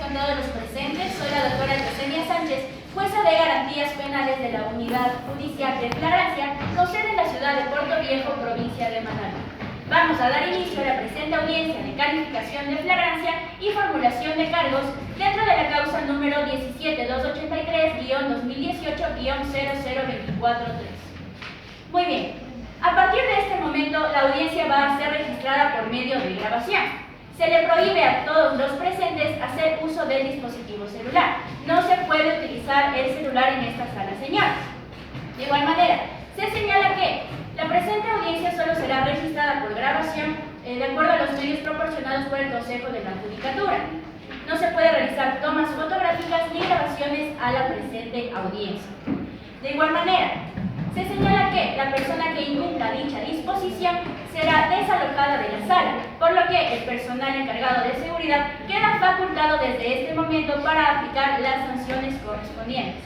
con todos los presentes. Soy la doctora Yesenia Sánchez, jueza de garantías penales de la Unidad Judicial de Flagrancia, con sede en la ciudad de Puerto Viejo, provincia de Manabí. Vamos a dar inicio a la presente audiencia de calificación de flagrancia y formulación de cargos dentro de la causa número 17283-2018-00243. Muy bien, a partir de este momento la audiencia va a ser registrada por medio de grabación. Se le prohíbe a todos los presentes hacer uso del dispositivo celular. No se puede utilizar el celular en esta sala, señores. De igual manera, se señala que la presente audiencia solo será registrada por grabación de acuerdo a los medios proporcionados por el Consejo de la Judicatura. No se puede realizar tomas fotográficas ni grabaciones a la presente audiencia. De igual manera, se señala que la persona que incumpla dicha disposición será desalojada de la sala, por lo que el personal encargado de seguridad queda facultado desde este momento para aplicar las sanciones correspondientes.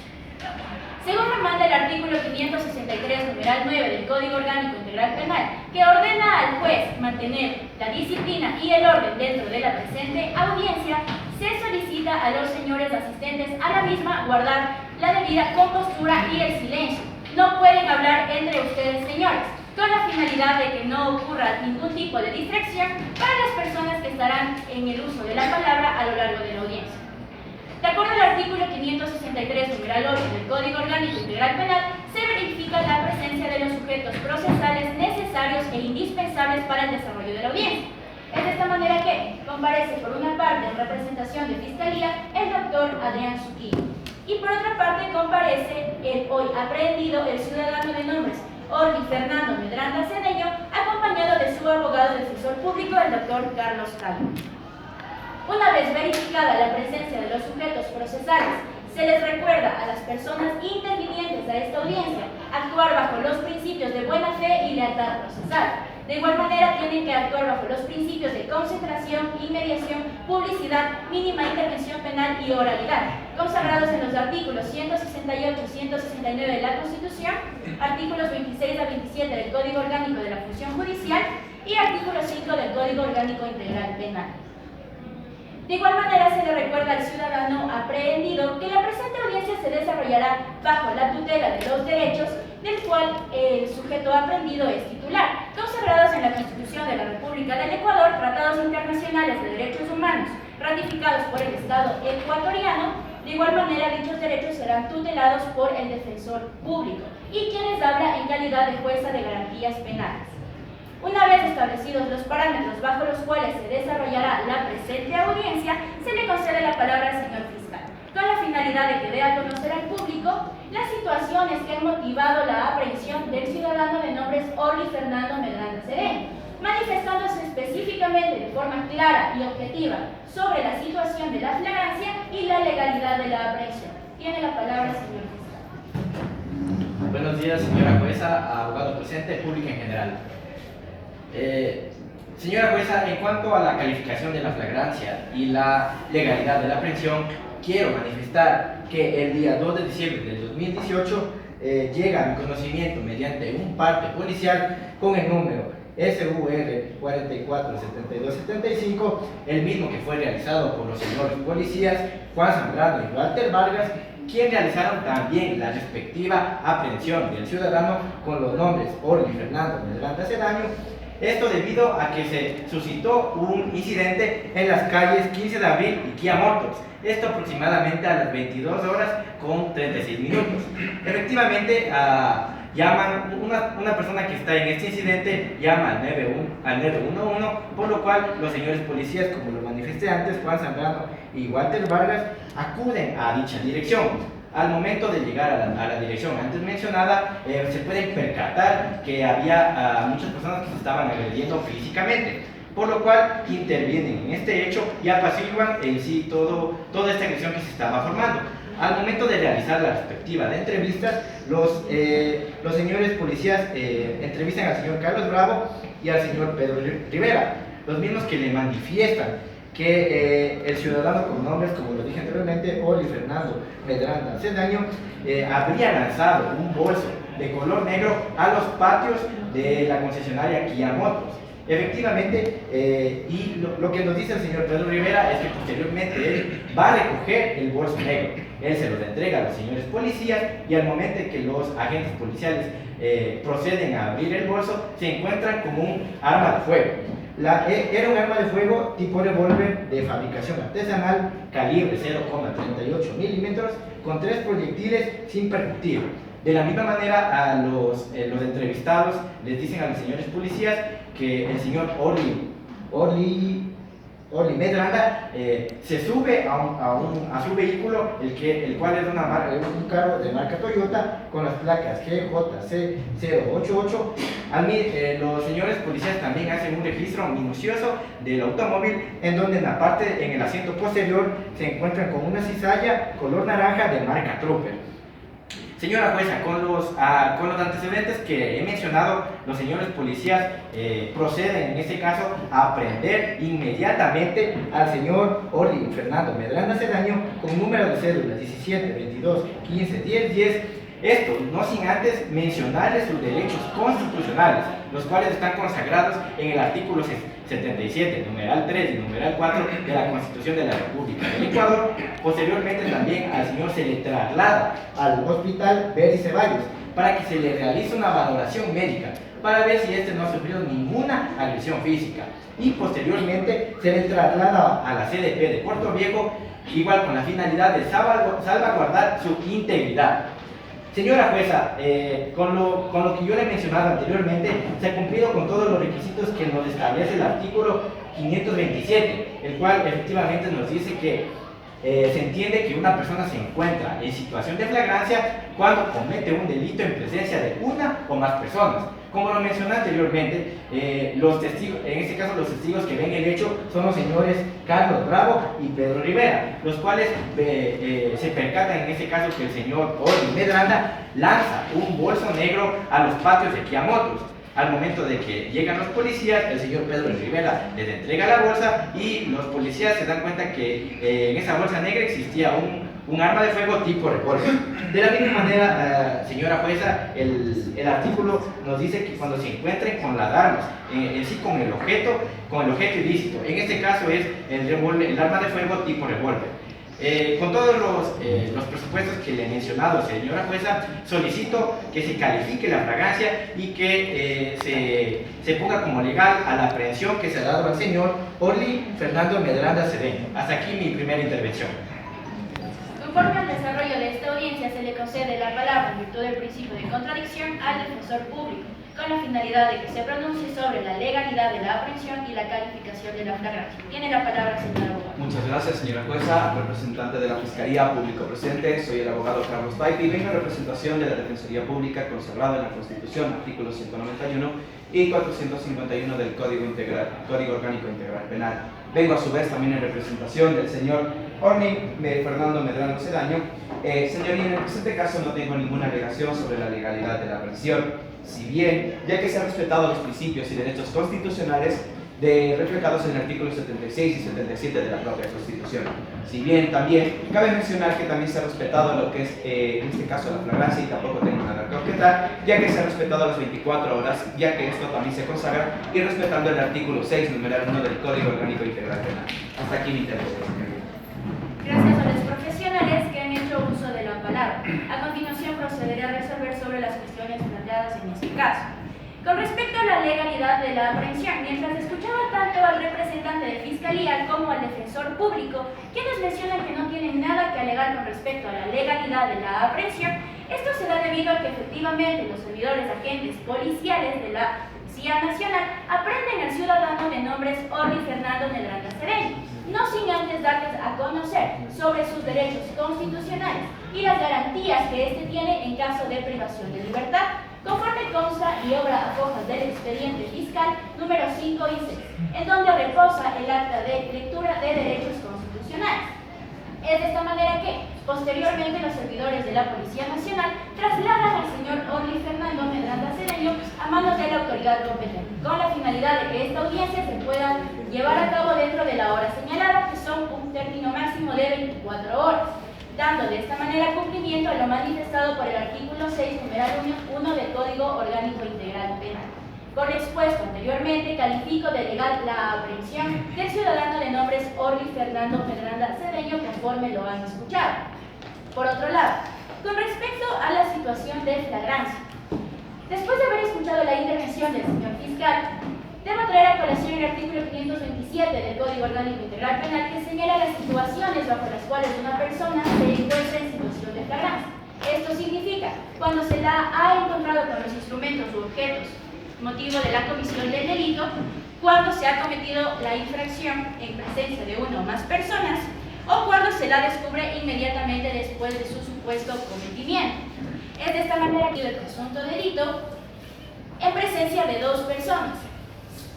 Según manda el artículo 563, numeral 9 del Código Orgánico Integral Penal, que ordena al juez mantener la disciplina y el orden dentro de la presente audiencia, se solicita a los señores asistentes a la misma guardar la debida compostura y el silencio. No pueden hablar entre ustedes, señores, con la finalidad de que no ocurra ningún tipo de distracción para las personas que estarán en el uso de la palabra a lo largo de la audiencia. De acuerdo al artículo 563, numeral 8 del Código Orgánico Integral Penal, se verifica la presencia de los sujetos procesales necesarios e indispensables para el desarrollo de la audiencia. Es de esta manera que comparece por una parte en representación de Fiscalía el doctor Adrián Suquillo y por otra parte comparece el hoy aprehendido el ciudadano de nombres Orly Fernando Medranda Cedeño, acompañado de su abogado defensor público, el doctor Carlos Calvo. Una vez verificada la presencia de los sujetos procesales, se les recuerda a las personas intervinientes a esta audiencia actuar bajo los principios de buena fe y lealtad procesal. De igual manera, tienen que actuar bajo los principios de concentración, inmediación, publicidad, mínima intervención penal y oralidad, consagrados en los artículos 168 y 169 de la Constitución, artículos 26 a 27 del Código Orgánico de la Función Judicial y artículo 5 del Código Orgánico Integral Penal. De igual manera, se le recuerda al ciudadano aprehendido que la presente audiencia se desarrollará bajo la tutela de los derechos del cual el sujeto aprehendido es titular, consagrados en la Constitución de la República del Ecuador, tratados internacionales de derechos humanos ratificados por el Estado ecuatoriano. De igual manera, dichos derechos serán tutelados por el defensor público y quienes habla en calidad de jueza de garantías penales. Una vez establecidos los parámetros bajo los cuales se desarrollará la presente audiencia, se le concede la palabra al señor fiscal, con la finalidad de que dé a conocer al público las situaciones que han motivado la aprehensión del ciudadano de nombres Orly Fernando Medranda Cedeño, manifestándose específicamente de forma clara y objetiva sobre la situación de la flagrancia y la legalidad de la aprehensión. Tiene la palabra el señor fiscal. Buenos días, señora jueza, abogado presente, público en general. Señora jueza, en cuanto a la calificación de la flagrancia y la legalidad de la aprehensión, quiero manifestar que el día 2 de diciembre del 2018 llega a mi conocimiento mediante un parte policial con el número SUR 447275, el mismo que fue realizado por los señores policías Juan Zambrano y Walter Vargas, quien realizaron también la respectiva aprehensión del ciudadano con los nombres Orly Fernando Medranda Cedeño. Esto debido a que se suscitó un incidente en las calles 15 de abril y Kia Motors, esto aproximadamente a las 22 horas con 36 minutos. Efectivamente, llaman una persona que está en este incidente, llama al 911, por lo cual los señores policías, como lo manifesté antes, Juan Zambrano y Walter Vargas, acuden a dicha dirección. Al momento de llegar a la dirección antes mencionada, se pueden percatar que había muchas personas que se estaban agrediendo físicamente, por lo cual intervienen en este hecho y apaciguan en sí toda esta agresión que se estaba formando. Al momento de realizar la respectiva de entrevistas, los señores policías entrevistan al señor Carlos Bravo y al señor Pedro Rivera, los mismos que le manifiestan que el ciudadano con nombres, como lo dije anteriormente, Orly Fernando Medranda Cedeño, habría lanzado un bolso de color negro a los patios de la concesionaria Kia Motors. Efectivamente, y lo que nos dice el señor Pedro Rivera es que posteriormente él va a recoger el bolso negro. Él se los entrega a los señores policías y al momento en que los agentes policiales proceden a abrir el bolso, se encuentran con un arma de fuego. Era un arma de fuego tipo revólver de fabricación artesanal, calibre 0,38 milímetros, con 3 proyectiles sin percutir. De la misma manera, a los entrevistados les dicen a los señores policías que el señor Orly Medranda se sube a su vehículo, el cual es un carro de marca Toyota con las placas GJC088. Los señores policías también hacen un registro minucioso del automóvil, en donde en el asiento posterior se encuentran con una cizalla color naranja de marca Trooper. Señora jueza, con los antecedentes que he mencionado, los señores policías proceden en este caso a aprehender inmediatamente al señor Orly Fernando Medranda Cedeño con número de cédula 17 22 15 10 10. Esto no sin antes mencionarles sus derechos constitucionales, los cuales están consagrados en el artículo 77, numeral 3 y numeral 4 de la Constitución de la República del Ecuador. Posteriormente también al señor se le traslada al hospital Berry Ceballos para que se le realice una valoración médica para ver si este no ha sufrido ninguna agresión física, y posteriormente se le traslada a la CDP de Puerto Viejo, igual con la finalidad de salvaguardar su integridad. Señora jueza, con lo que yo le he mencionado anteriormente, se ha cumplido con todos los requisitos que nos establece el artículo 527, el cual efectivamente nos dice que se entiende que una persona se encuentra en situación de flagrancia cuando comete un delito en presencia de una o más personas. Como lo mencioné anteriormente, los testigos, en este caso los testigos que ven el hecho son los señores Carlos Bravo y Pedro Rivera, los cuales se percatan en este caso que el señor Orly Medranda lanza un bolso negro a los patios de Kia Motors. Al momento de que llegan los policías, el señor Pedro Rivera les entrega la bolsa y los policías se dan cuenta que en esa bolsa negra existía un arma de fuego tipo revólver. De la misma manera, señora jueza, el artículo nos dice que cuando se encuentren con las armas, en sí con el objeto ilícito, en este caso es el arma de fuego tipo revólver. Con todos los presupuestos que le he mencionado, señora jueza, solicito que se califique la flagrancia y que se ponga como legal a la aprehensión que se ha dado al señor Orly Fernando Medranda Cedeño. Hasta aquí mi primera intervención. Conforme al desarrollo de esta audiencia, se le concede la palabra en virtud del principio de contradicción al defensor público, con la finalidad de que se pronuncie sobre la legalidad de la aprehensión y la calificación de la flagrancia. Tiene la palabra, señor abogado. Muchas gracias, señora jueza. Representante de la Fiscalía, público presente, soy el abogado Carlos Paipi y vengo en representación de la Defensoría Pública consagrada en la Constitución, artículos 191 y 451 del Código Orgánico Integral Penal. Vengo a su vez también en representación del señor Orly Fernando Medranda Cedeño. Señoría, en el presente caso no tengo ninguna alegación sobre la legalidad de la aprehensión, si bien, ya que se han respetado los principios y derechos constitucionales reflejados en el artículo 76 y 77 de la propia Constitución. Si bien también cabe mencionar que también se ha respetado lo que es, en este caso, la flagrancia, y tampoco tengo nada que objetar, ya que se ha respetado las 24 horas, ya que esto también se consagra, y respetando el artículo 6, numeral 1 del Código Orgánico Integral Penal. Hasta aquí mi intervención, señoría. Gracias a los profesionales que han hecho uso de la palabra. A continuación procederé a resolver sobre las cuestiones planteadas en este caso. Con respecto a la legalidad de la aprehensión, mientras escuchaba tanto al representante de Fiscalía como al defensor público, quienes mencionan que no tienen nada que alegar con respecto a la legalidad de la aprehensión, esto se da debido a que efectivamente los servidores agentes policiales de la Policía Nacional aprenden al ciudadano de nombres Orly Fernando Medranda Cedeño, no sin antes darles a conocer sobre sus derechos constitucionales y las garantías que éste tiene en caso de privación de libertad, conforme consta y obra a hojas del expediente fiscal número 5 y 6, en donde reposa el acta de lectura de derechos constitucionales. Es de esta manera que, posteriormente, los servidores de la Policía Nacional trasladan al señor Orly Fernando Medranda Cedeño a manos de la autoridad competente, con la finalidad de que esta audiencia se pueda llevar a cabo dentro de la hora señalada, que son un término máximo de 24 horas, dando de esta manera cumplimiento a lo manifestado por el artículo 6, numeral 1 del Código Orgánico Integral Penal. Con lo expuesto anteriormente, califico de legal la aprehensión del ciudadano de nombres Orly Fernando Medranda Cedeño conforme me lo han escuchado. Por otro lado, con respecto a la situación de flagrancia, después de haber escuchado la intervención del señor fiscal, debo traer a colación el artículo 527 del Código Orgánico Integral Penal, que señala las situaciones bajo las cuales una persona se encuentra en situación de flagrancia. Esto significa cuando se la ha encontrado con los instrumentos u objetos motivo de la comisión del delito, cuando se ha cometido la infracción en presencia de una o más personas, o cuando se la descubre inmediatamente después de su supuesto cometimiento. Es de esta manera que el presunto delito en presencia de dos personas,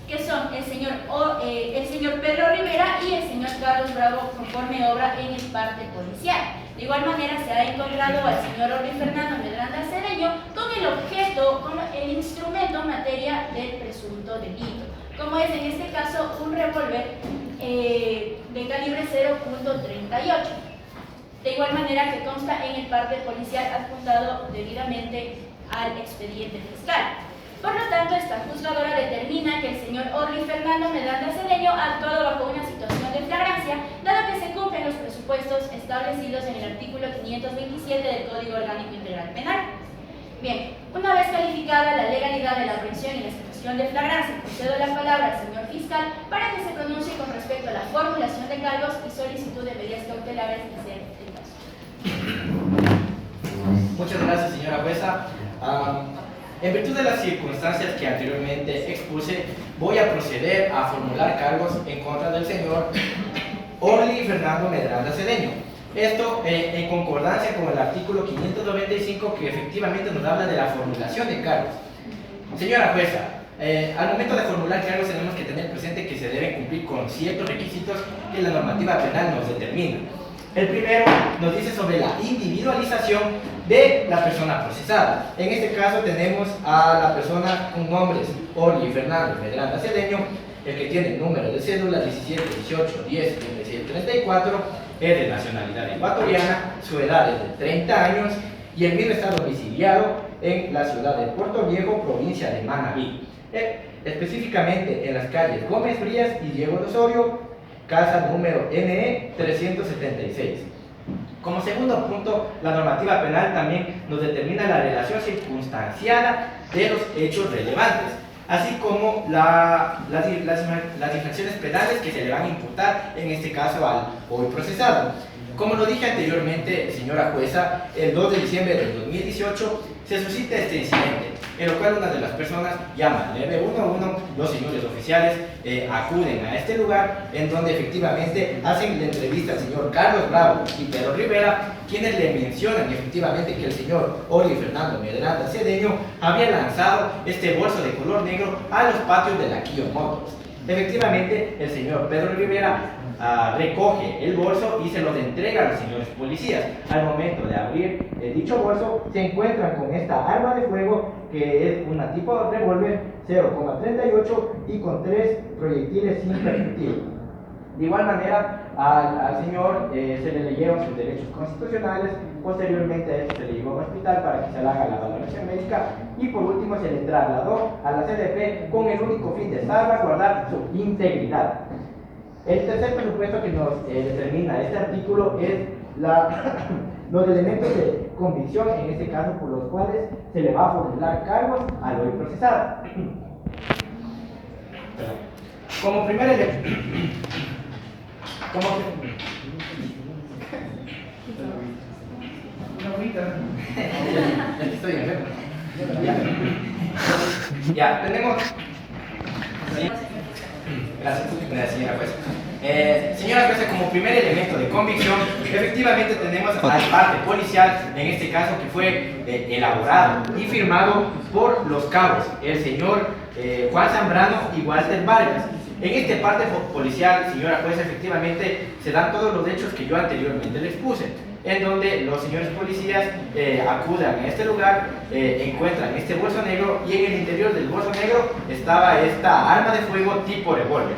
que son el señor Pedro Rivera y el señor Carlos Bravo, conforme obra en el parte policial. De igual manera se ha encontrado al señor Orly Fernando Medranda Cedeño con el objeto, con el instrumento materia del presunto delito, como es en este caso un revólver de calibre 0.38. De igual manera que consta en el parte policial adjuntado debidamente al expediente fiscal. Por lo tanto, esta juzgadora determina que el señor Orly Fernando Medranda Cedeño ha actuado bajo una situación de flagrancia, dado que se cumplen los presupuestos establecidos en el artículo 527 del Código Orgánico Integral Penal. Bien, una vez calificada la legalidad de la aprehensión y la situación de flagrancia, concedo la palabra al señor fiscal para que se pronuncie con respecto a la formulación de cargos y solicitud de medidas cautelares que sean el caso. Muchas gracias, señora jueza. En virtud de las circunstancias que anteriormente expuse, voy a proceder a formular cargos en contra del señor Orly Fernando Medranda Cedeño. Esto en concordancia con el artículo 595, que efectivamente nos habla de la formulación de cargos. Señora jueza, al momento de formular cargos tenemos que tener presente que se deben cumplir con ciertos requisitos que la normativa penal nos determina. El primero nos dice sobre la individualización de la persona procesada. En este caso tenemos a la persona con nombres Orly Fernando Medranda Cedeño, el que tiene el número de cédula 17, 18, 10, 37, 34, es de nacionalidad ecuatoriana, su edad es de 30 años y el mismo está domiciliado en la ciudad de Puerto Viejo, provincia de Manabí, específicamente en las calles Gómez Frías y Diego de Osorio, casa número NE 376. Como segundo punto, la normativa penal también nos determina la relación circunstanciada de los hechos relevantes, así como las infracciones penales que se le van a imputar, en este caso al hoy procesado. Como lo dije anteriormente, señora jueza, el 2 de diciembre del 2018 se suscita este incidente, en lo cual una de las personas llama al 911, los señores oficiales acuden a este lugar, en donde efectivamente hacen la entrevista al señor Carlos Bravo y Pedro Rivera, quienes le mencionan efectivamente que el señor Orly Fernando Medranda Cedeño había lanzado este bolso de color negro a los patios de la Kia Motors. Efectivamente, el señor Pedro Rivera recoge el bolso y se los entrega a los señores policías. Al momento de abrir dicho bolso, se encuentran con esta arma de fuego, que es una tipo de revólver 0,38 y con 3 proyectiles sin percutir. De igual manera, al señor se le leyeron sus derechos constitucionales. Posteriormente a esto se le llevó a un hospital para que se le haga la valoración médica y por último se le trasladó a la CDP con el único fin de salvaguardar su integridad. El tercer presupuesto que nos determina este artículo es los elementos de convicción, en este caso por los cuales se le va a formular cargos al hoy procesado. Como primer elemento, estoy enfermo. Ya, tenemos. Gracias, señora jueza. Señora jueza, como primer elemento de convicción, efectivamente tenemos al parte policial, en este caso que fue elaborado y firmado por los cabos, el señor Juan Zambrano y Walter Vargas. En este parte policial, señora jueza, efectivamente se dan todos los hechos que yo anteriormente les puse, en donde los señores policías acuden a este lugar, encuentran este bolso negro y en el interior del bolso negro estaba esta arma de fuego tipo revólver.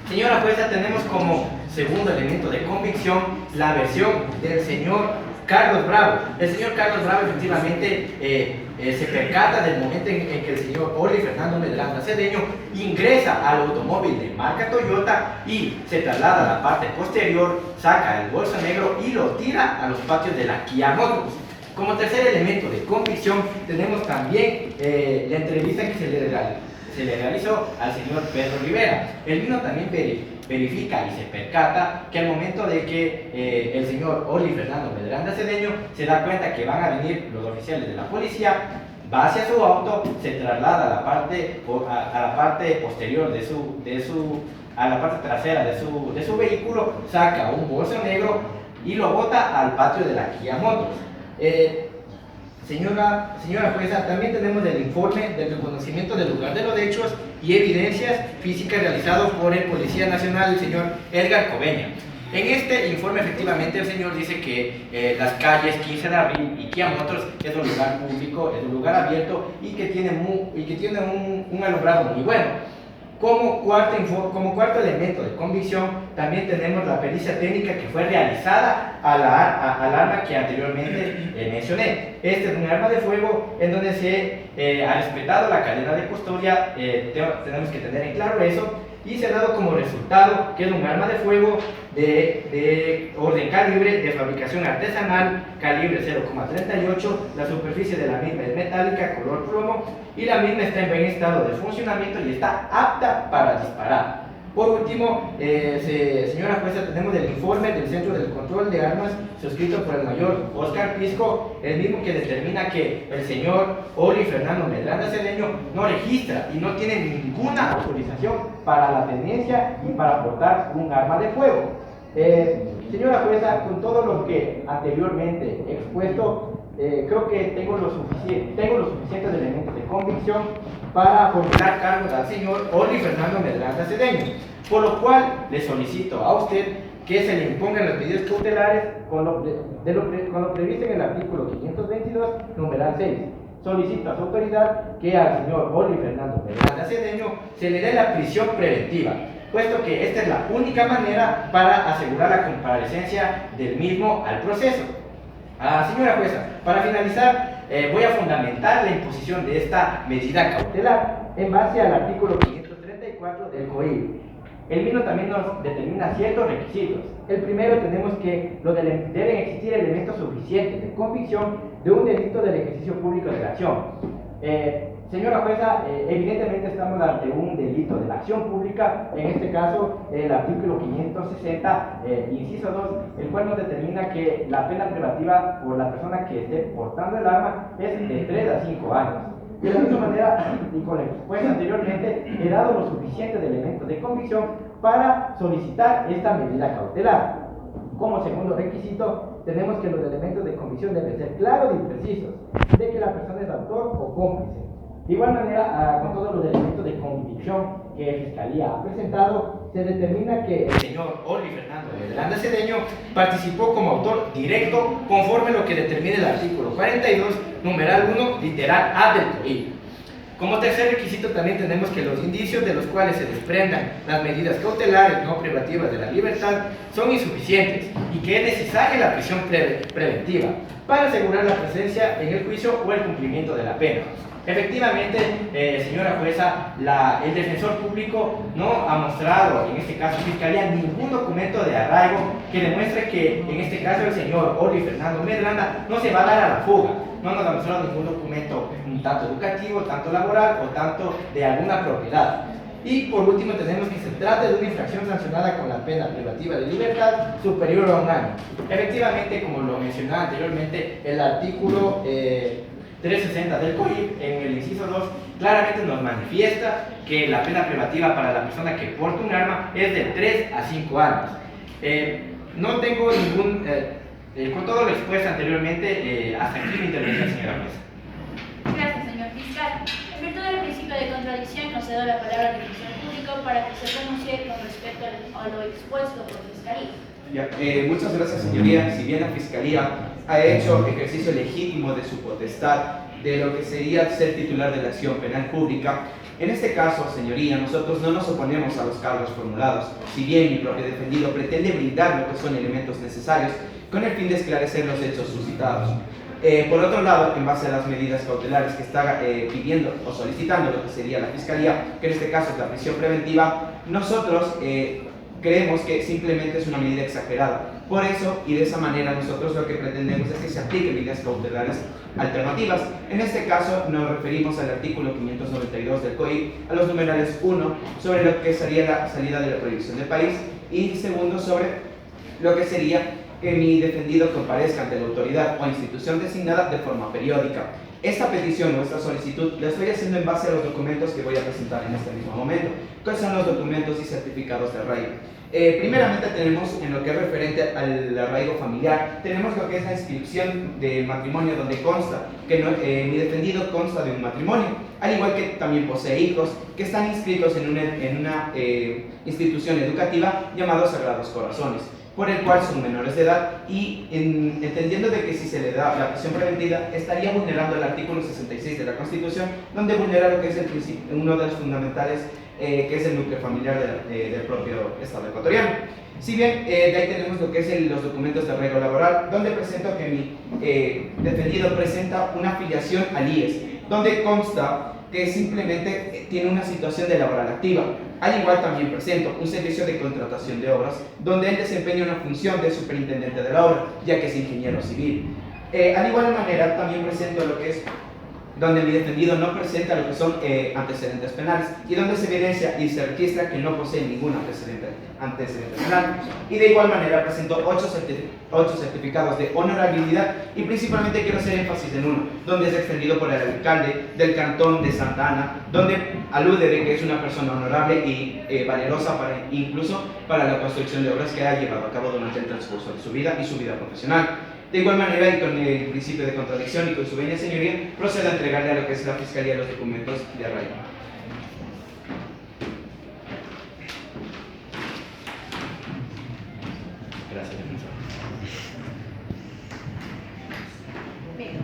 Señora jueza, tenemos como segundo elemento de convicción la versión del señor Carlos Bravo. El señor Carlos Bravo efectivamente se percata del momento en que el señor Oli Fernando Medranda Cedeño ingresa al automóvil de marca Toyota y se traslada a la parte posterior, saca el bolso negro y lo tira a los patios de la Kia Motors. Como tercer elemento de convicción tenemos también la entrevista que se le realizó al señor Pedro Rivera. El mismo también verifica y se percata que al momento de que el señor Oli Fernando Medranda Cedeño se da cuenta que van a venir los oficiales de la policía, va hacia su auto, se traslada a la parte posterior a la parte trasera de su vehículo, saca un bolso negro y lo bota al patio de la Kia Motors. Señora jueza, también tenemos el informe del reconocimiento del lugar de los hechos y evidencias físicas realizados por el Policía Nacional, el señor Edgar Coveña. En este informe, efectivamente, el señor dice que las calles 15 de abril y Kia Motors es un lugar público, es un lugar abierto y que tiene un alumbrado muy bueno. Como cuarto elemento de convicción, también tenemos la pericia técnica que fue realizada al arma que anteriormente mencioné. Este es un arma de fuego en donde se ha respetado la cadena de custodia, tenemos que tener en claro eso, y se ha dado como resultado que es un arma de fuego de orden calibre, de fabricación artesanal, calibre 0,38, la superficie de la misma es metálica, color plomo, y la misma está en buen estado de funcionamiento y está apta para disparar. Por último, señora jueza, tenemos el informe del Centro del Control de Armas suscrito por el mayor Oscar Pisco, el mismo que determina que el señor Oli Fernando Medranda Cedeño no registra y no tiene ninguna autorización para la tenencia y para portar un arma de fuego. Señora jueza, con todo lo que anteriormente he expuesto, creo que tengo los suficientes elementos de convicción para formular cargos al señor Oli Fernando Medranda Cedeño, por lo cual le solicito a usted que se le impongan las medidas cautelares con lo previsto en el artículo 522, numeral 6. Solicito a su autoridad que al señor Oli Fernando Medranda Cedeño se le dé la prisión preventiva, puesto que esta es la única manera para asegurar la comparecencia del mismo al proceso. Señora jueza, para finalizar, voy a fundamentar la imposición de esta medida cautelar en base al artículo 534 del COIP. El mismo también nos determina ciertos requisitos. El primero, tenemos que deben existir elementos suficientes de convicción de un delito del ejercicio público de la acción. Señora jueza, evidentemente estamos ante un delito de la acción pública, en este caso el artículo 560, inciso 2, el cual nos determina que la pena privativa por la persona que esté portando el arma es de 3 a 5 años. De la misma manera, y con lo expuesto anteriormente, he dado los suficientes elementos de convicción para solicitar esta medida cautelar. Como segundo requisito, tenemos que los elementos de convicción deben ser claros y precisos, de que la persona es autor o cómplice. De igual manera, con todos los elementos de convicción que la Fiscalía ha presentado, se determina que el señor Oli Fernando Medranda Cedeño participó como autor directo conforme a lo que determina el artículo 42, numeral 1, literal A del COIP. Como tercer requisito también tenemos que los indicios de los cuales se desprendan las medidas cautelares no privativas de la libertad son insuficientes y que es necesaria la prisión preventiva para asegurar la presencia en el juicio o el cumplimiento de la pena. Efectivamente, señora jueza, el defensor público no ha mostrado, en este caso Fiscalía, ningún documento de arraigo que demuestre que, en este caso, el señor Oli Fernando Medranda no se va a dar a la fuga. No nos ha mostrado ningún documento, tanto educativo, tanto laboral o tanto de alguna propiedad. Y por último tenemos que se trata de una infracción sancionada con la pena privativa de libertad superior a 1 año. Efectivamente, como lo mencionaba anteriormente, el artículo 360 del COIP, en el inciso 2, claramente nos manifiesta que la pena privativa para la persona que porta un arma es de 3 a 5 años. No tengo ningún... con todo lo expuesto anteriormente, hasta aquí mi intervención, señora jueza. Gracias, señor fiscal. En virtud del principio de contradicción, concedo la palabra al defensor público para que se pronuncie con respecto a lo expuesto por Fiscalía. Muchas gracias, señoría. Si bien la Fiscalía ha hecho ejercicio legítimo de su potestad de lo que sería ser titular de la acción penal pública, en este caso, señoría, nosotros no nos oponemos a los cargos formulados, si bien mi propio defendido pretende brindar lo que son elementos necesarios con el fin de esclarecer los hechos suscitados. Por otro lado, en base a las medidas cautelares que está pidiendo o solicitando lo que sería la Fiscalía, que en este caso es la prisión preventiva, nosotros creemos que simplemente es una medida exagerada. Por eso, y de esa manera, nosotros lo que pretendemos es que se apliquen medidas cautelares alternativas. En este caso, nos referimos al artículo 592 del COI, a los numerales 1, sobre lo que sería la salida de la prohibición del país, y segundo, sobre lo que sería que mi defendido comparezca ante la autoridad o institución designada de forma periódica. Esta petición o esta solicitud la estoy haciendo en base a los documentos que voy a presentar en este mismo momento. ¿Cuáles son los documentos y certificados de arraigo? Primeramente tenemos en lo que es referente al arraigo familiar, tenemos lo que es la inscripción de matrimonio, donde consta que mi defendido consta de un matrimonio, al igual que también posee hijos que están inscritos en una institución educativa llamada Sagrados Corazones, por el cual son menores de edad, y entendiendo de que si se le da la prisión preventiva estaría vulnerando el artículo 66 de la Constitución, donde vulnera lo que es el principio, uno de los fundamentales, que es el núcleo familiar del propio Estado ecuatoriano. Si bien de ahí tenemos lo que es los documentos de arraigo laboral, donde presento que mi defendido presenta una afiliación al IES, donde consta que simplemente tiene una situación de laboral activa. Al igual también presento un servicio de contratación de obras, donde él desempeña una función de superintendente de la obra, ya que es ingeniero civil. Al igual manera también presento lo que es donde mi defendido no presenta lo que son antecedentes penales, y donde se evidencia y se registra que no posee ningún antecedente penal. Y de igual manera presento 8 certificados de honorabilidad, y principalmente quiero hacer énfasis en uno, donde es extendido por el alcalde del cantón de Santa Ana, donde alude de que es una persona honorable y valerosa incluso para la construcción de obras que ha llevado a cabo durante el transcurso de su vida y su vida profesional. De igual manera, y con el principio de contradicción y con su venia señoría, procedo a entregarle a lo que es la Fiscalía los documentos de arraigo. Gracias, defensor. Bien,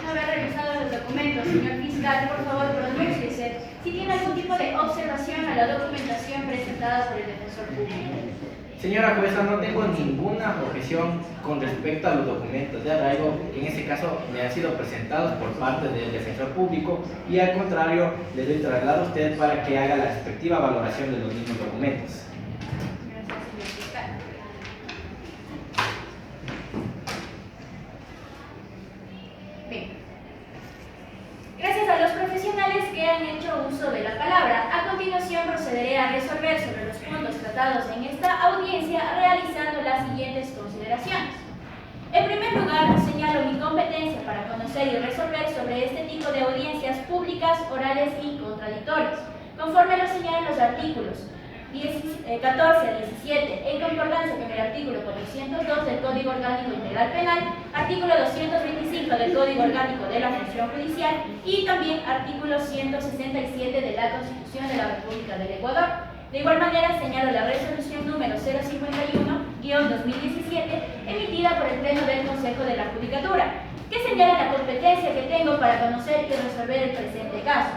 una vez revisados los documentos, señor fiscal, por favor, pronúnciese si tiene algún tipo de observación a la documentación presentada por el defensor público. Señora jueza, no tengo ninguna objeción con respecto a los documentos de arraigo que en este caso me han sido presentados por parte del defensor público, y al contrario, le doy traslado a usted para que haga la respectiva valoración de los mismos documentos. Gracias, señor fiscal. Bien. Gracias a los profesionales que han hecho uso de la palabra, a continuación procederé a resolver sobre los puntos tratados en esta audiencia realizando las siguientes consideraciones. En primer lugar, señalo mi competencia para conocer y resolver sobre este tipo de audiencias públicas, orales y contradictorias, conforme lo señalan los artículos 14 a 17, en concordancia con el artículo 402 del Código Orgánico Integral Penal, artículo 225 del Código Orgánico de la Función Judicial y también artículo 167 de la Constitución de la República del Ecuador. De igual manera, señalo la resolución número 051-2017, emitida por el Pleno del Consejo de la Judicatura, que señala la competencia que tengo para conocer y resolver el presente caso.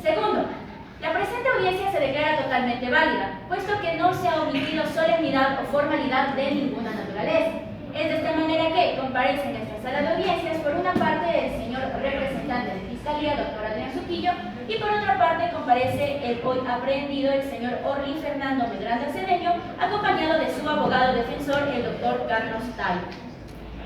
Segundo, la presente audiencia se declara totalmente válida, puesto que no se ha omitido solemnidad o formalidad de ninguna naturaleza. Es de esta manera que comparece en esta sala de audiencias por una parte el señor representante de Fiscalía, doctor Adrián Suquillo, y por otra parte comparece el hoy aprehendido el señor Orly Fernando Medranda Cedeño, acompañado de su abogado defensor, el doctor Carlos Tayo.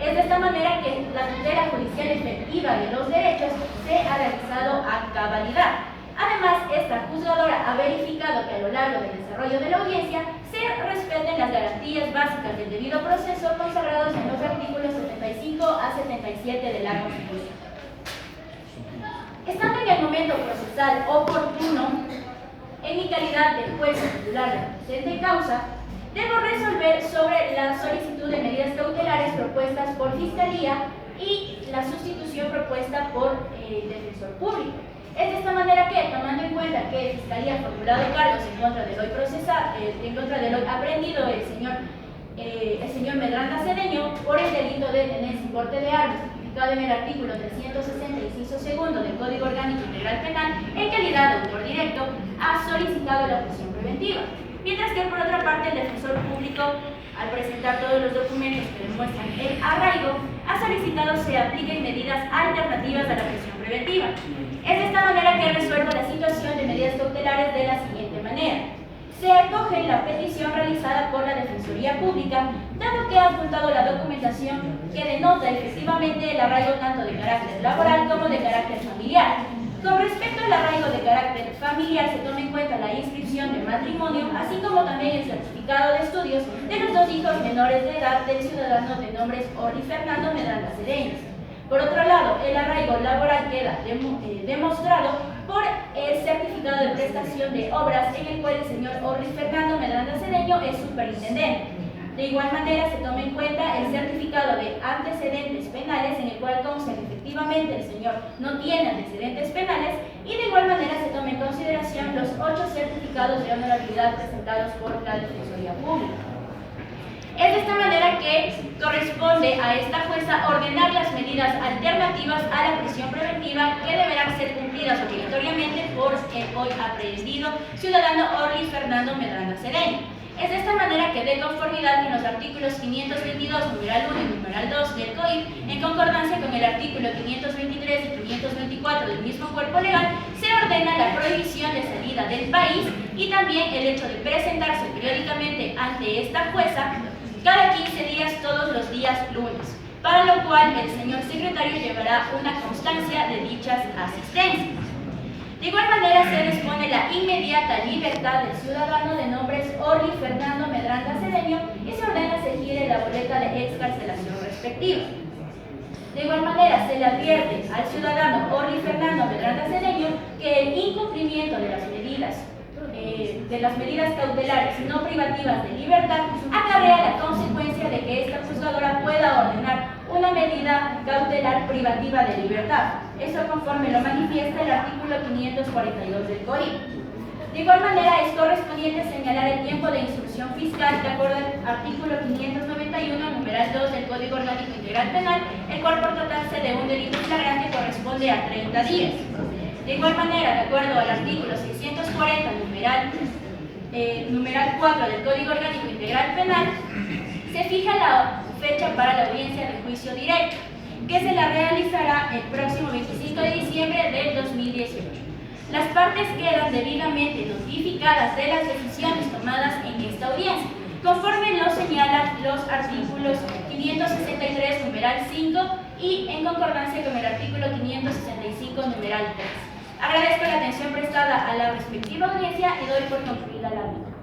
Es de esta manera que la tutela judicial efectiva de los derechos se ha realizado a cabalidad. Además, esta juzgadora ha verificado que a lo largo del desarrollo de la audiencia se respeten las garantías básicas del debido proceso consagrados en los artículos 75 a 77 de la Constitución. Estando en el momento procesal oportuno, en mi calidad de juez titular de la presente causa, debo resolver sobre la solicitud de medidas cautelares propuestas por Fiscalía y la sustitución propuesta por el defensor público. Es de esta manera que, tomando en cuenta que Fiscalía ha formulado cargos en contra del hoy procesado, en contra del hoy aprehendido el señor Medranda Cedeño por el delito de tenencia y porte de armas, tipificado en el artículo 360, inciso segundo del Código Orgánico Integral Penal, en calidad de autor directo, ha solicitado la prisión preventiva. Mientras que, por otra parte, el defensor público, al presentar todos los documentos que demuestran el arraigo, ha ha solicitado se apliquen medidas alternativas a la prisión preventiva. Es de esta manera que resuelve la situación de medidas cautelares de la siguiente manera. Se acoge la petición realizada por la Defensoría Pública, dado que ha adjuntado la documentación que denota efectivamente el arraigo tanto de carácter laboral como de carácter familiar. Con respecto al arraigo de carácter familiar, se toma en cuenta la inscripción de matrimonio, así como también el certificado de estudios de los dos hijos menores de edad del ciudadano de nombres Orly Fernando Medranda Cedeño. Por otro lado, el arraigo laboral queda demostrado por el certificado de prestación de obras en el cual el señor Orly Fernando Medranda Cedeño es superintendente. De igual manera, se toma en cuenta el certificado de antecedentes penales en el cual consta que efectivamente el señor no tiene antecedentes penales, y de igual manera se toma en consideración los 8 certificados de honorabilidad presentados por la Defensoría Pública. Es de esta manera que corresponde a esta jueza ordenar las medidas alternativas a la prisión preventiva que deberán ser cumplidas obligatoriamente por el hoy aprehendido ciudadano Orly Fernando Medranda Cedeño. Es de esta manera que, de conformidad con los artículos 522, numeral 1 y numeral 2 del COIP, en concordancia con el artículo 523 y 524 del mismo cuerpo legal, se ordena la prohibición de salida del país y también el hecho de presentarse periódicamente ante esta jueza cada 15 días todos los días lunes, para lo cual el señor secretario llevará una constancia de dichas asistencias. De igual manera, se dispone la inmediata libertad del ciudadano de nombres Orly Fernando Medranda Cedeño y se ordena se gire la boleta de excarcelación respectiva. De igual manera, se le advierte al ciudadano Orly Fernando Medranda Cedeño que el incumplimiento de las medidas cautelares no privativas de libertad acarrea la consecuencia de que esta juzgadora pueda ordenar una medida cautelar privativa de libertad. Eso conforme lo manifiesta el artículo 542 del COIP. De igual manera, es correspondiente señalar el tiempo de instrucción fiscal de acuerdo al artículo 591, numeral 2 del Código Orgánico Integral Penal, el cual por tratarse de un delito flagrante corresponde a 30 días. De igual manera, de acuerdo al artículo 640, numeral 4 del Código Orgánico Integral Penal, se fija la fecha para la audiencia de juicio directo, que se la realizará el próximo 25 de diciembre del 2018. Las partes quedan debidamente notificadas de las decisiones tomadas en esta audiencia, conforme lo señalan los artículos 563, numeral 5, y en concordancia con el artículo 565, numeral 3. Agradezco la atención prestada a la respectiva audiencia y doy por concluida la misma.